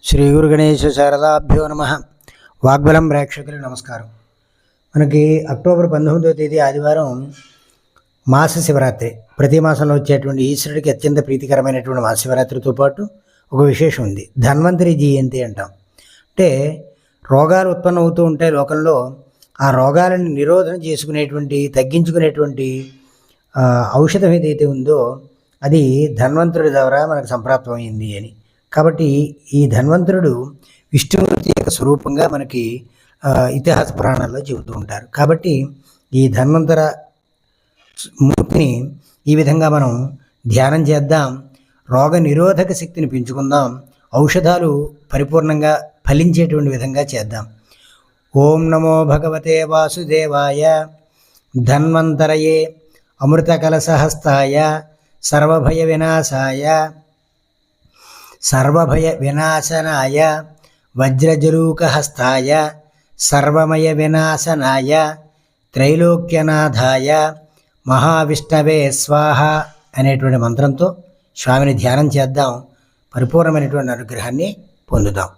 శ్రీ గురు గణేశ శారదాభ్యో నమ. వాగ్బలం ప్రేక్షకులకు నమస్కారం. మనకి అక్టోబర్ 19వ తేదీ ఆదివారం మాస శివరాత్రి. ప్రతి మాసంలో వచ్చేటువంటి ఈశ్వరుడికి అత్యంత ప్రీతికరమైనటువంటి మాస శివరాత్రితో పాటు ఒక విశేషం ఉంది. ధన్వంతరి జయంతి అంటాం. అంటే రోగాలు ఉత్పన్నం అవుతూ ఉంటాయి లోకంలో. ఆ రోగాలను నిరోధన చేసుకునేటువంటి, తగ్గించుకునేటువంటి ఔషధం ఏదైతే ఉందో అది ధన్వంతరుడి ద్వారా మనకు సంప్రాప్తమైంది అని. కాబట్టి ఈ ధన్వంతరుడు విష్ణుమూర్తి యొక్క స్వరూపంగా మనకి ఇతిహాస పురాణాల్లో చెబుతూ ఉంటారు. కాబట్టి ఈ ధన్వంతర మూర్తిని ఈ విధంగా మనం ధ్యానం చేద్దాం. రోగ నిరోధక శక్తిని పెంచుకుందాం. ఔషధాలు పరిపూర్ణంగా ఫలించేటువంటి విధంగా చేద్దాం. ఓం నమో భగవతే వాసుదేవాయ ధన్వంతరయే అమృతకలసహస్తాయ సర్వభయ వినాశాయ సర్వభయ వినాశనాయ వజ్రజరూకహస్తాయ సర్వమయ వినాశనాయ త్రైలోక్యనాథాయ మహావిష్ణవే స్వాహ అనేటువంటి మంత్రంతో స్వామిని ధ్యానం చేద్దాం. పరిపూర్ణమైనటువంటి అనుగ్రహాన్ని పొందుదాం.